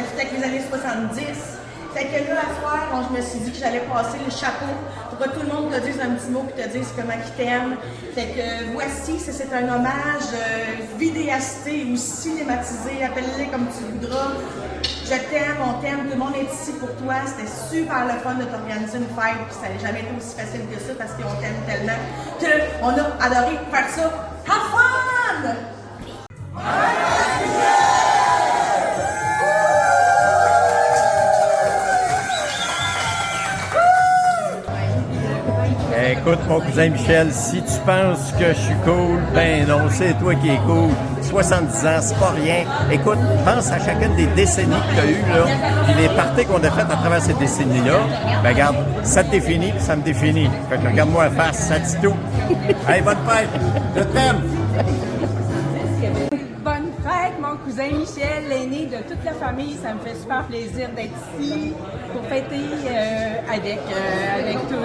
fit avec les années 70. Fait que là, à soir, je me suis dit que j'allais passer le chapeau pour que tout le monde te dise un petit mot et te dise comment ils t'aiment. Fait que voici, c'est un hommage vidéasté ou cinématisé, appelle-les comme tu voudras. Je t'aime, on t'aime, tout le monde est ici pour toi. C'était super le fun de t'organiser une fête, puis ça n'a jamais été aussi facile que ça parce qu'on t'aime tellement qu'on a adoré faire ça. Have fun! Écoute, mon cousin Michel, si tu penses que je suis cool, ben non, c'est toi qui es cool. 70 ans, c'est pas rien. Écoute, pense à chacune des décennies que tu as eues, là, puis les parties qu'on a faites à travers ces décennies-là. Ben regarde, ça te définit, puis ça me définit. Fait que regarde-moi en face, ça dit tout. Hey, bonne fête! Je t'aime! Bonne fête, mon cousin Michel, l'aîné de toute la famille. Ça me fait super plaisir d'être ici pour fêter avec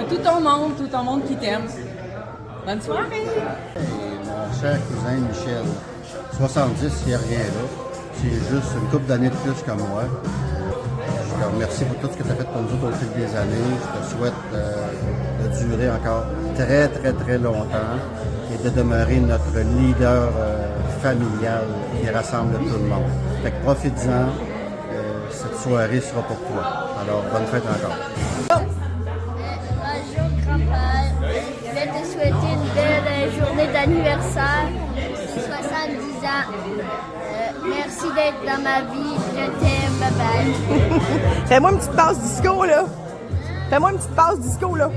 tout ton monde qui t'aime. Bonne soirée! Mon cher cousin Michel, 70, il n'y a rien là. C'est juste une couple d'années de plus que moi. Je te remercie pour tout ce que tu as fait pour nous autres au fil des années. Je te souhaite de durer encore très, très, très longtemps et de demeurer notre leader familial qui rassemble tout le monde. Fait que profites-en. Cette soirée sera pour toi. Alors, bonne fête encore. Bonjour grand-père, je vais te souhaiter une belle journée d'anniversaire, 70 ans. Merci d'être dans ma vie, je t'aime, bye bye. Fais-moi une petite passe disco, là. Fais-moi une petite passe disco, là.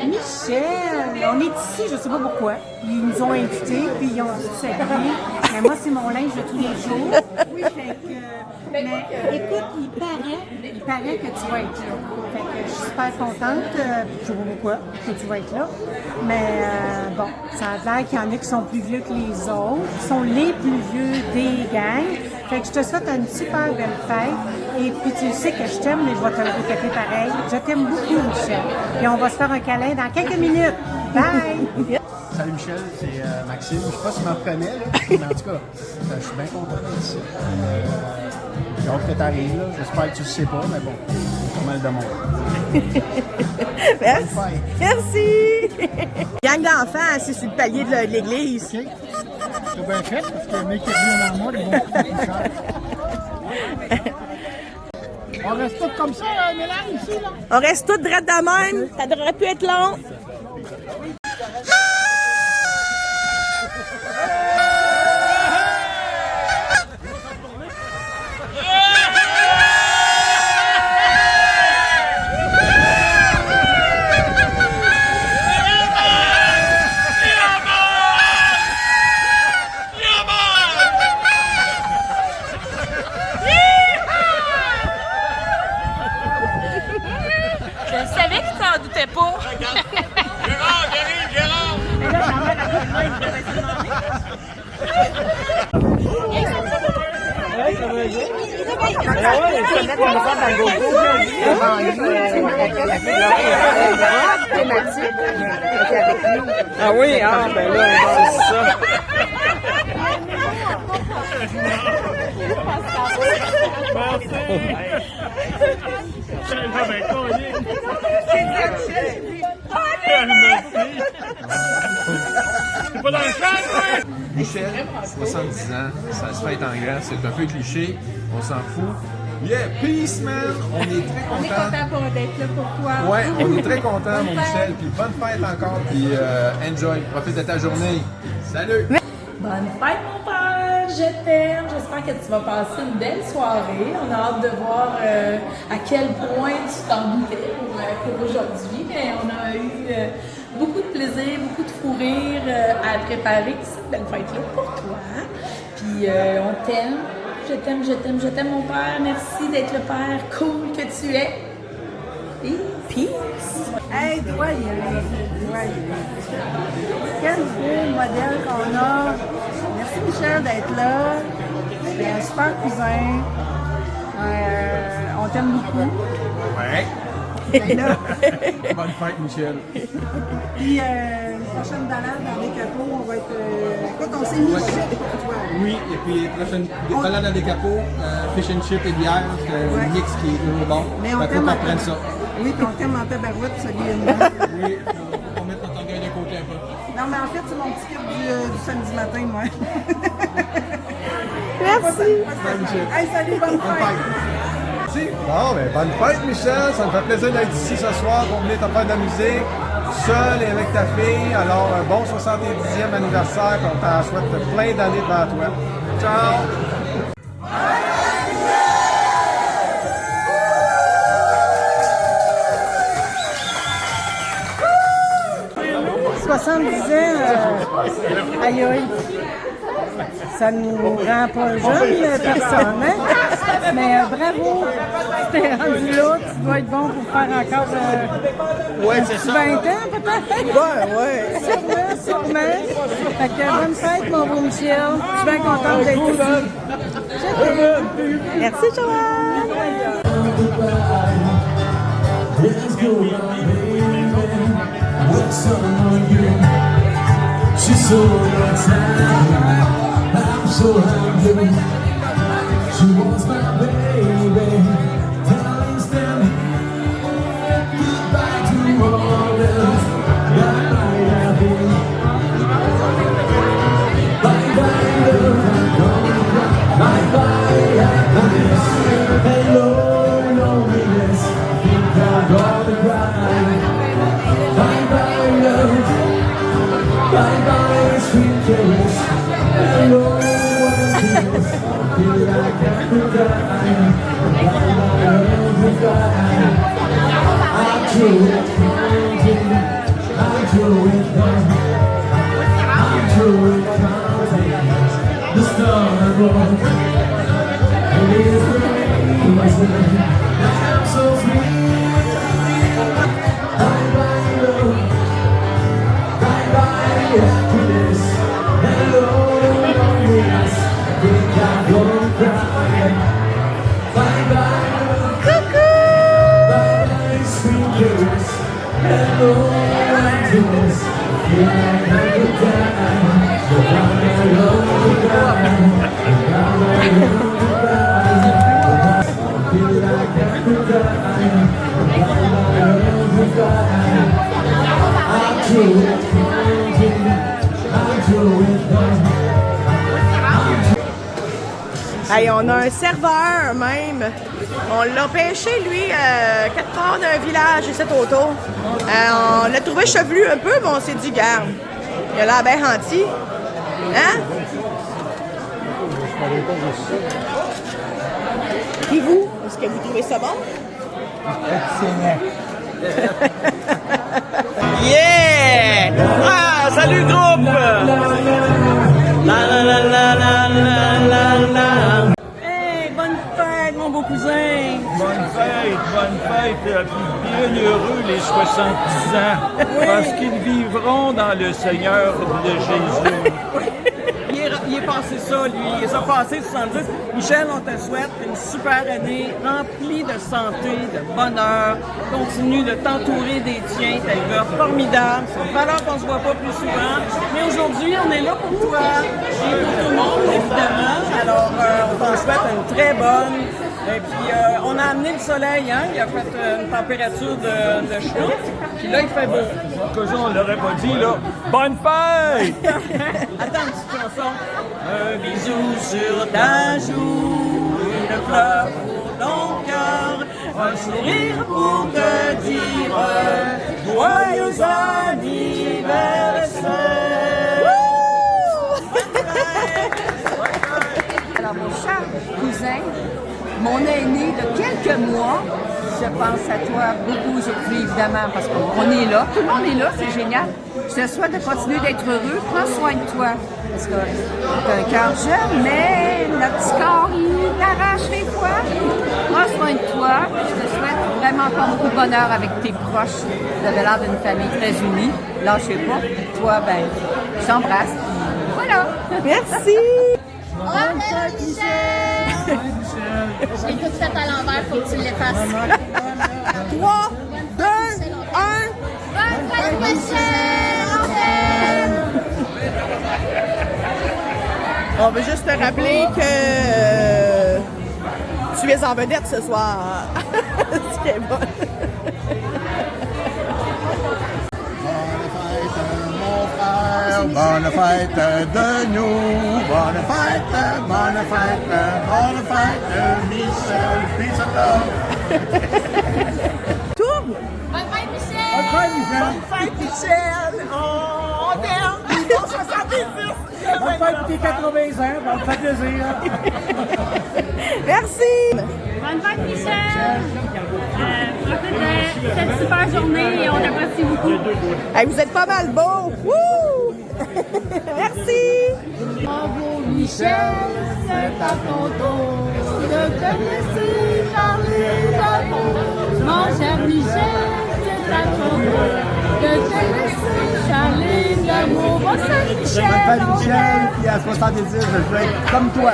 Michel, on est ici, je sais pas pourquoi. Ils nous ont invités, puis ils ont dit s'habiller. Mais moi, c'est mon linge de tous les jours. Oui, fait que... Mais écoute, il paraît que tu vas être là. Fait que je suis super contente, je sais pas pourquoi, que tu vas être là. Mais bon, ça a l'air qu'il y en a qui sont plus vieux que les autres, qui sont les plus vieux des gangs. Fait que je te souhaite une super belle fête. Et puis tu sais que je t'aime, mais je vais te le répéter pareil. Je t'aime beaucoup, Michel. Et on va se faire un câlin dans quelques minutes. Bye! Salut Michel, c'est Maxime. Je sais pas si tu me reconnais, là, mais en tout cas, je suis bien content d'être ici. J'ai hâte que tu arrives, là. J'espère que tu ne sais pas, mais bon, pas mal de monde. Merci. Merci. Gang d'enfants assis sur le palier de l'église. OK. C'est bien fait, parce que le mec qui est venu dans moi, ils vont coûter plus cher. On reste tous comme ça, Mélanie, ici, là? On reste tous droits de même. Ça devrait plus être long. Je savais que tu t'en doutais pas. Ah oui, ah ben là, c'est ça. Michel, 70 ans, ça se fête en grand, c'est un peu cliché, on s'en fout. Yeah, peace man, on est très content. On est content d'être là pour toi. Ouais, on est très content mon Michel, puis bonne fête encore, puis enjoy, profite de ta journée. Salut! Bonne fête mon père, je t'aime, j'espère que tu vas passer une belle soirée. On a hâte de voir à quel point tu t'en doutais pour aujourd'hui, mais on a eu beaucoup de plaisir, beaucoup de fou rire à préparer cette belle fête-là pour toi. Puis on t'aime, je t'aime, je t'aime, je t'aime mon père. Merci d'être le père cool que tu es. Peace! Hey, joyeux! Quel beau modèle qu'on a! Merci Michel d'être là. C'est un super cousin. On t'aime beaucoup. Ouais. Bonne fête, Michel. Puis, une prochaine balade dans les capots, on va être. Écoute, on s'est mis chip pour toi. Oui, et puis prochaine balade à des capots, fish and chip et bière, c'est un mix qui est toujours bon. Mais on Faut t'aime qu'on en prenne ça. Oui, puis on t'aime en tabarouette, solidement. Oui, faut mettre notre orgueil de côté un peu. Non, mais en fait, c'est mon petit kit du samedi matin, moi. Merci. Bye, Michel. Hey, salut, bonne fête. Bon, ben, bonne fête, Michel. Ça me fait plaisir d'être ici ce soir pour venir te faire de la musique, seul et avec ta fille. Alors, un bon 70e anniversaire, qu'on t'en souhaite plein d'années devant toi. Ciao! 70 ans, aïe aïe, ça nous rend pas jeune personne, hein? Mais bravo, tu t'es rendu là, tu dois être bon pour faire encore un petit 20 ans peut-être? Ouais. Sûrement. Fait que bonne fête mon beau Michel, je suis bien contente d'être ici. Merci Joanne! She's so excited, I'm so happy. She wants my baby, telling them goodbye to all this. Bye-bye, happy. Bye-bye, love, bye-bye, happiness. Hello, loneliness, think I've got to cry. Bye-bye, love. Bye-bye, sweet caress. Hello, happiness. Feel like I could die. Bye-bye, love, goodbye. I'm through it, counting. I'm through it, done. I'm through it, counting. The stars roll. It is amazing. I'm so free. Bye-bye, love. Happiness, hello, loneliness, think I'm gonna cry. Bye-bye, bye-bye, sweet caress. Hello, happiness, feel like I could die. Bye-bye, love, goodbye. Bye-bye, love, goodbye. Feel like I could die. Bye-bye, love, goodbye. I'm through it. Hey, on a un serveur même. On l'a pêché, lui, quelque part d'un village ici autour. On l'a trouvé chevelu un peu, mais on s'est dit, garde, il a l'air bien hanti. Hein? Et vous, est-ce que vous trouvez ça bon? Excellent. Yeah! Ah, salut groupe! La la la la la la la. Hey, bonne fête, mon beau cousin! Bonne fête, puis bien heureux les 70 ans, parce qu'ils vivront dans le Seigneur de Jésus. Il est passé ça, lui. Il est passé 70. Michel, on te souhaite une super année remplie de santé, de bonheur. Continue de t'entourer des tiens. T'es un gars formidable. C'est une valeur qu'on ne se voit pas plus souvent. Mais aujourd'hui, on est là pour toi et pour tout le monde, évidemment. Alors, on t'en souhaite une très bonne. Et puis, on a amené le soleil, hein? Il a fait une température de chenoute. Puis là, il fait beau. Que ça, on l'aurait pas dit, là. Bonne fête! Attends une petite chanson. Un bisou sur ta joue, une fleur pour ton cœur, un sourire pour te dire joyeux anniversaire! Alors, mon cher cousin, mon aîné de quelques mois, je pense à toi beaucoup aujourd'hui, évidemment, parce qu'on est là. Tout le monde est là, c'est génial. Je te souhaite de continuer d'être heureux. Prends soin de toi. Parce que tu as un cœur jeune, mais notre petit corps, il t'arrache des fois. Prends soin de toi. Je te souhaite vraiment encore beaucoup de bonheur avec tes proches. Vous avez l'air d'une famille très unie. Lâchez pas. Toi, ben, je t'embrasse. Voilà. Merci. Bonne fête, Michel! J'ai tout fait à l'envers, faut que tu l'effaces. 3, Bonne Michel, on t'aime. On veut juste te rappeler que tu es en vedette ce soir. Ce qui est bon. Bonne fête de nous, bonne fête, Michel, peace and love. Tourne! Bonne fête, Michel. Bonne fête, Michel. Bonne fête, Michel! On t'aime! Bon 70! Bonne fête pour tes 80 ans, ça me fait plaisir. Merci! Bonne fête, Michel! Profite de cette super journée et on apprécie beaucoup. Hey, vous êtes pas mal beau! Wouh! Merci! Bravo, Michel, c'est à ton tour de te laisser parler d'amour. Mon cher Michel, c'est à ton tour de te laisser parler d'amour. Bonne fête, Michel! Bonne fête, Michel, puis à 70, je vais être comme toi,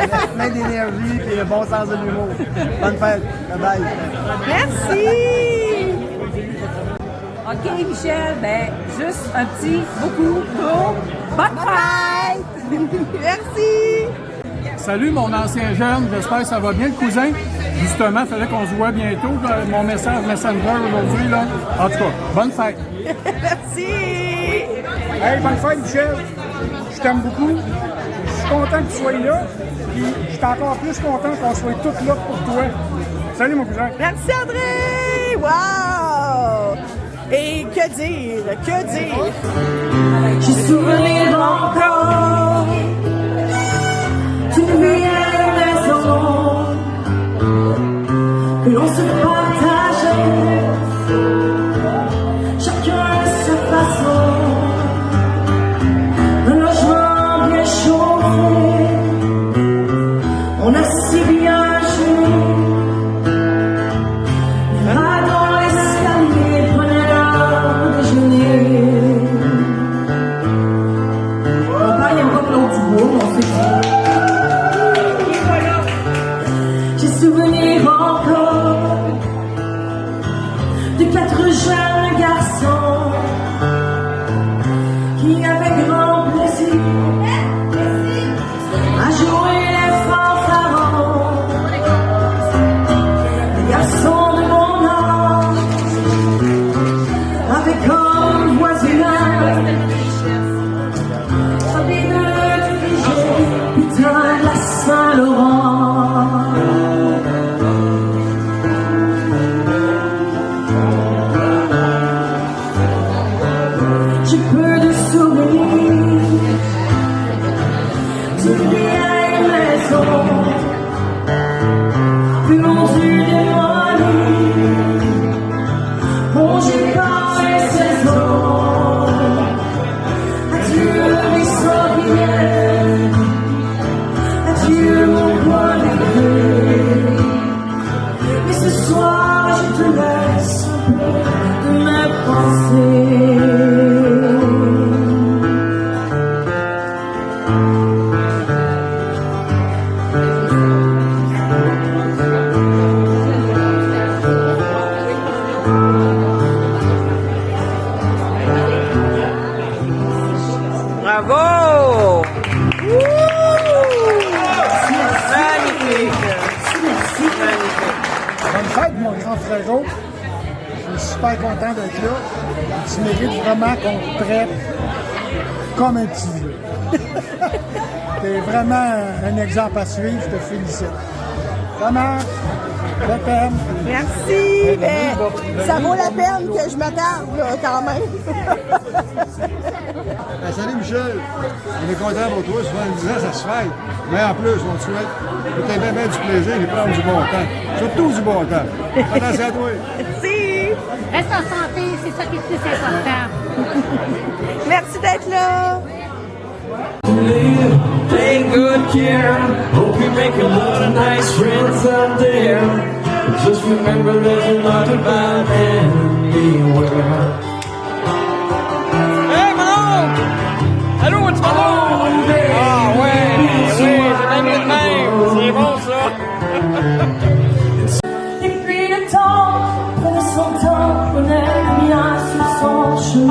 avec plein d'énergie et un bon sens de l'humour. Bonne fête, bye-bye. Merci! OK, Michel, ben, juste un petit beaucoup pour bonne fête! Merci! Salut mon ancien jeune, j'espère que ça va bien le cousin. Justement, il fallait qu'on se voit bientôt. Mon message Messenger aujourd'hui, là. En tout cas, bonne fête! Merci! Hey, bonne fête, Michel! Je t'aime beaucoup. Je suis content que tu sois là. Puis je suis encore plus content qu'on soit tous là pour toi. Salut, mon cousin! Merci, André! Wow! Et que dire? Que dire? J'ai souvenir encore d'une vieille maison que l'on se partageait, chacun à sa façon, un logement bien chauffé, on a si bien joué. J'ai souvenir encore de 4 jeunes garçons qui avaient grand plaisir à jouer les fanfarons. Les garçons de mon âge avaient comme voisinage putain de la Saint-Laurent. J'ai peu de souvenirs d'une vieille maison que l'on dut démolir, rongée par les saisons. Adieu les sangliers, adieu mon point de vue. Mais ce soir je te laisse un peu de mes pensées. Bravo! Magnifique! Bonne fête, mon grand frérot. Je suis super content d'être là. Tu mérites vraiment qu'on te traite comme un petit vieux. T'es vraiment un exemple à suivre, je te félicite. Vraiment, je t'aime. Merci! Mais ça vaut la peine que je m'attarde, là, quand même. Ben, salut Michel, on est content pour toi, 70 ans, ça se fête. Mais en plus, on te souhaite que tu aies bien du plaisir et prendre du bon temps. Surtout du bon temps. Attention à toi. Merci! Reste en santé, c'est ça qui est le plus important. Merci d'être là! Take good care. Hope you make a lot of nice friends out there. Just remember there's a lot about anywhere. Hey, Malone! Allô, tu Malone? Ah, ouais, c'est l'ami de même. C'est bon, ça. Et puis le temps prenait son temps, prenait le mien sur son chemin.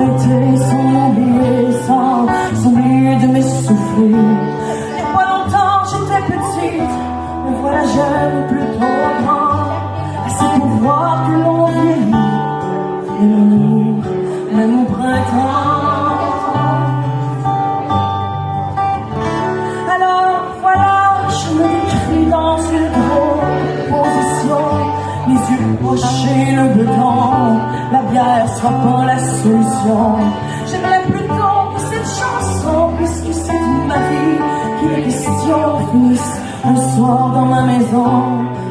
s'arrêter, sans oublier, sans oublier de m'essouffler. Il n'y a pas longtemps j'étais petite, me voilà jeune, plutôt grand, assez pour voir que l'on vieillit, et l'amour, même au printemps. Alors voilà, je me décris dans une drôle position, les yeux pochés, le bedon, la bière soit pas la solution. J'aimerais plutôt que cette chanson, puisque c'est de ma vie qu'il est question, finisse un soir dans ma maison,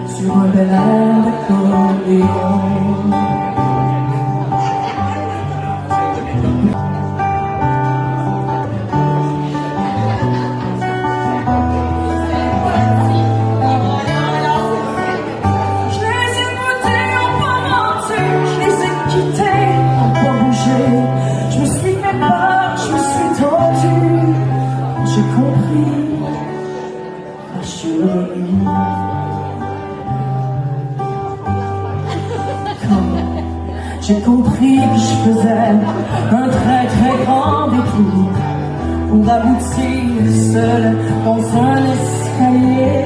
sur un bel air d'accordéon. J'ai compris que je faisais un très très grand détour pour aboutir seul dans un escalier.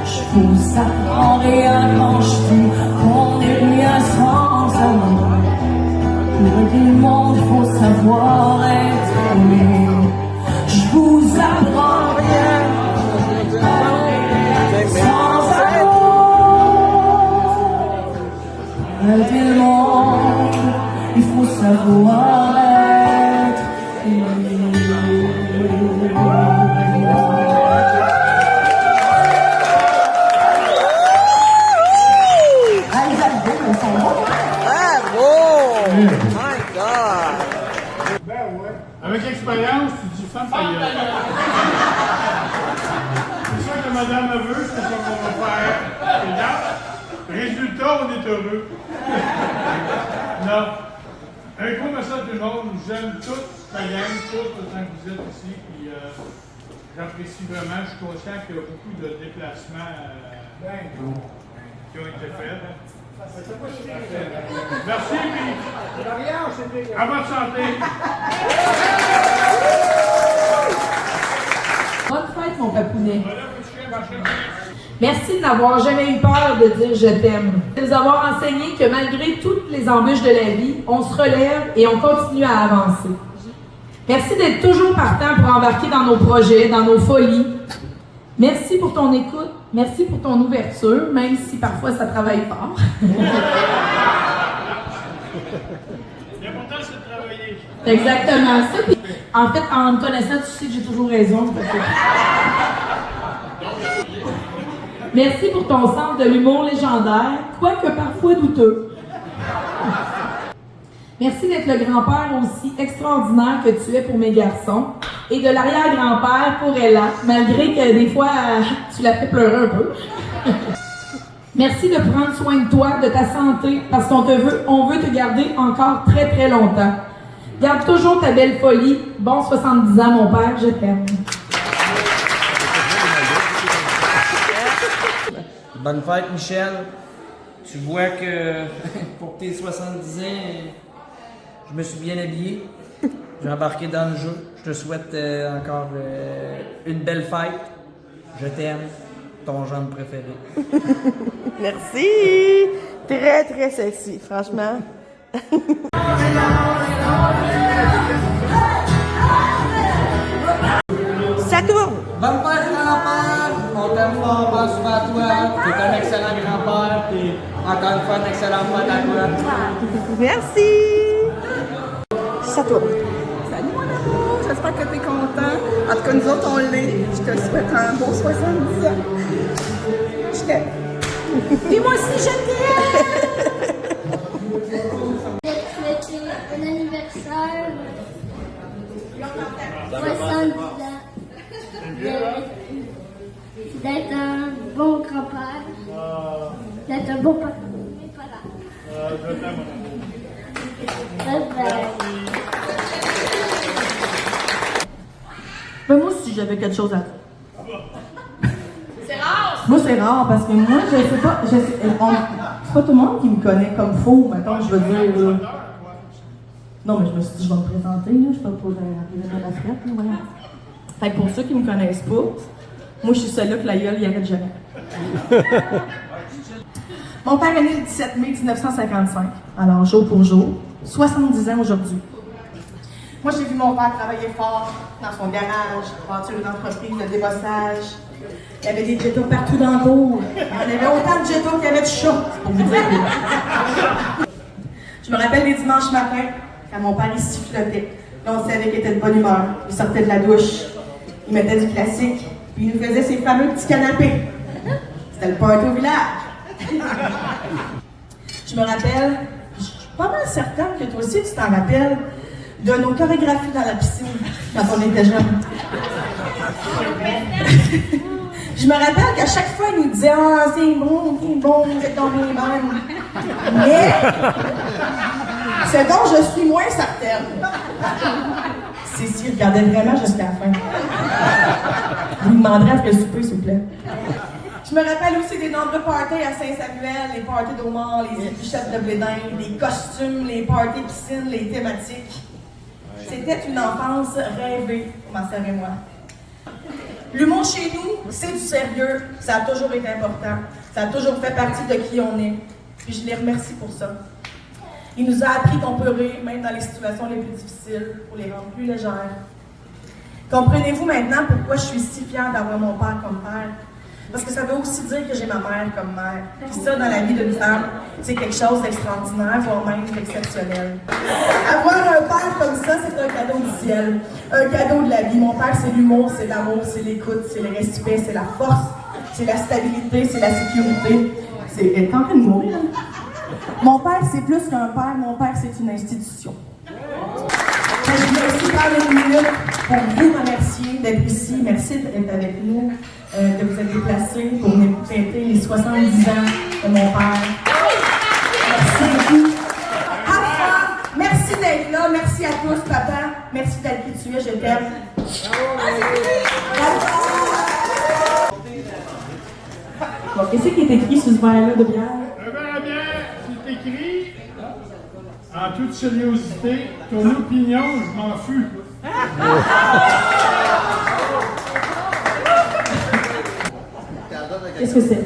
Je pousse à en rien quand je dis qu'on n'est rien sans amour. Pour aider le monde, faut savoir être aimé. Je vous apprends rien sans amour. Pour aider le monde, il faut savoir être aimé. Avec l'expérience, tu dis femme ta gueule. C'est ça que madame veut, c'est ça qu'on va faire. Regarde, résultat, on est heureux. Non. Un gros merci à tout le monde. J'aime toute la gang, toute le temps que vous êtes ici. Puis j'apprécie vraiment. Je suis conscient qu'il y a beaucoup de déplacements qui ont été faits. Merci, puis à votre santé. Bonne fête, mon papounet. Merci de n'avoir jamais eu peur de dire « je t'aime ». De nous avoir enseigné que malgré toutes les embûches de la vie, on se relève et on continue à avancer. Merci d'être toujours partant pour embarquer dans nos projets, dans nos folies. Merci pour ton écoute. Merci pour ton ouverture, même si parfois ça travaille fort. L'important, c'est de travailler. Exactement ça. Puis, en fait, en me connaissant, tu sais que j'ai toujours raison. Merci pour ton sens de l'humour légendaire, quoique parfois douteux. Merci d'être le grand-père aussi extraordinaire que tu es pour mes garçons et de l'arrière-grand-père pour Ella, malgré que des fois, tu la fais pleurer un peu. Merci de prendre soin de toi, de ta santé, parce qu'on veut te garder encore très très longtemps. Garde toujours ta belle folie. Bon 70 ans, mon père, je t'aime. Bonne fête, Michel. Tu vois que pour tes 70 ans, je me suis bien habillé. J'ai embarqué dans le jeu. Je te souhaite encore une belle fête. Je t'aime. Ton genre préféré. Merci! Très, très sexy, franchement. Ça tourne! Bonne fête, grand-père! On t'aime fort, pense souvent à toi. T'es un excellent grand-père, t'es encore une fois un excellent fête à toi. Merci! Ça tourne. Salut mon amour, j'espère que t'es content. En tout cas, nous autres, on l'est. Je te souhaite un beau 70 ans. Je t'aime. Et moi aussi, je t'aime! Je vais te souhaiter un anniversaire. 70 ans. D'être un bon grand-père. D'être un bon papa. Mes parents. Je t'aime. Ben moi aussi, j'avais quelque chose à dire. C'est rare! Moi, c'est rare parce que moi, je sais pas. C'est pas tout le monde qui me connaît comme faux, mettons, je veux dire. Non, mais je me suis dit, je vais me présenter, là. Je suis pas pour arriver à la frette, là, voilà. Fait que pour ceux qui me connaissent pas, moi, je suis celle-là que la gueule, il arrête jamais. Mon père est né le 17 mai 1955, alors jour pour jour, 70 ans aujourd'hui. Moi, j'ai vu mon père travailler fort dans son garage, bâtir une entreprise de débossage. Il y avait des jetons partout dans le cour. Il y en avait autant de jetons qu'il y avait de chats, pour vous dire. Je me rappelle les dimanches matins, quand mon père il sifflotait. Là, on savait qu'il était de bonne humeur. Il sortait de la douche, il mettait du classique, puis il nous faisait ses fameux petits canapés. C'était le party au village. Je me rappelle, je suis pas mal certaine que toi aussi tu t'en rappelles, de nos chorégraphies dans la piscine quand on était jeunes. Je me rappelle qu'à chaque fois, il nous disait « Ah, c'est bon, vous êtes tombés bonnes. » Mais, c'est dont je suis moins certaine. C'est s'il regardait vraiment jusqu'à la fin. Vous me demanderez à ce que le souper, s'il vous plaît. Je me rappelle aussi des nombreux parties à Saint-Samuel, les parties d'Aumont, les épluchettes de blé d'Inde, les costumes, les parties piscines, les thématiques. C'était une enfance rêvée pour ma sœur et moi. L'humour chez nous, c'est du sérieux, ça a toujours été important, ça a toujours fait partie de qui on est. Puis je les remercie pour ça. Il nous a appris qu'on peut rire, même dans les situations les plus difficiles, pour les rendre plus légères. Comprenez-vous maintenant pourquoi je suis si fière d'avoir mon père comme père? Parce que ça veut aussi dire que j'ai ma mère comme mère. Puis ça, dans la vie d'une femme, c'est quelque chose d'extraordinaire, voire même d'exceptionnel. Avoir un père comme ça, c'est un cadeau du ciel, un cadeau de la vie. Mon père, c'est l'humour, c'est l'amour, c'est l'écoute, c'est le respect, c'est la force, c'est la stabilité, c'est la sécurité. C'est en train de mourir. Mon père, c'est plus qu'un père, mon père, c'est une institution. Je voulais aussi prendre une minute pour vous remercier d'être ici. Merci d'être avec nous, de vous être déplacés pour venir fêter les 70 ans de mon père. Merci beaucoup. Merci d'être là. Merci à tous, papa. Merci d'être qui tu es. Je t'aime. Bon, qu'est-ce qui est écrit sur ce verre-là de bière? Le verre à bière, c'est écrit, en toute sérieuxité, ton opinion, je m'en fous. Qu'est-ce que c'est?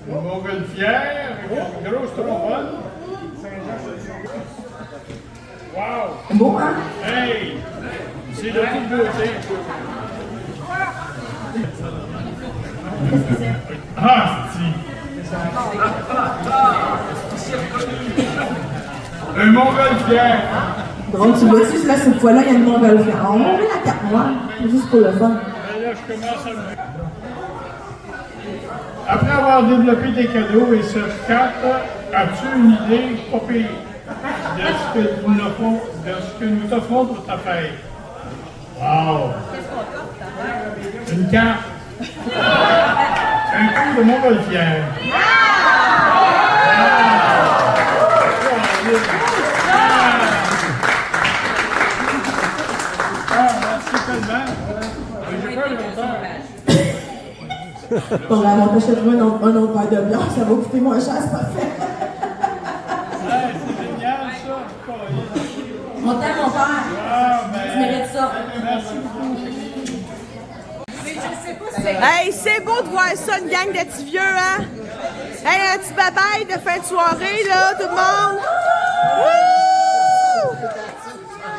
Une montgolfière, une grosse trombone. Wow! Beau, hein? Hey! C'est de toute beauté. Qu'est-ce que c'est? Ah, si! Un montgolfière! Donc, tu vois-tu, là, cette fois-là, il y a une montgolfière. On va ouvrir la carte noire, juste pour le fun. Ben là, je commence à me... Après avoir développé tes cadeaux et ce 4, as-tu une idée pas pire de ce que nous t'offrons pour ta fête? Wow! Une carte! Un coup de montgolfière! Merci tellement! J'ai peur de longtemps. Bon, là, on t'achète un autre verre de bière, ça va coûter moins cher, c'est parfait. C'est génial, ça! On t'aime, mon père. Tu mérites ça. Merci beaucoup. Hey, c'est beau de voir ça, une gang de petits vieux, hein? Hey, un petit bye-bye de fin de soirée, là, tout le monde! Wouh!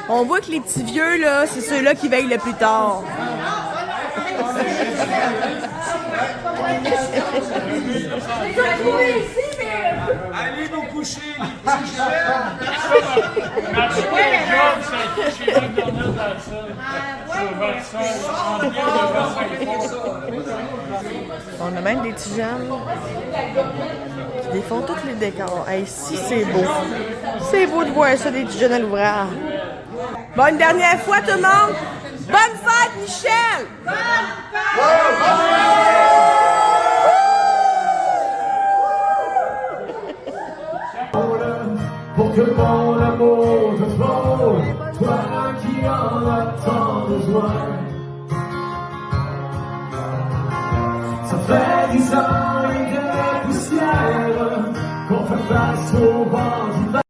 On voit que les petits vieux, là, c'est ceux-là qui veillent le plus tard. Allez vous coucher, les petits jeunes! Merci pour le job, ça a été chez McDonald's dans le sol. Sur Versailles, en bien de Versailles. On a même des petits jeunes qui défont tous les décors. Hey, si c'est beau. C'est beau de voir ça, des petits jeunes à l'ouvrage. Bon, une dernière fois, tout le monde. Bonne fête, Michel! Bonne Pour que mon amour te frôle, toi qui en as tant besoin. Ça fait 10 ans et des poussières qu'on fait face au vent d'hiver.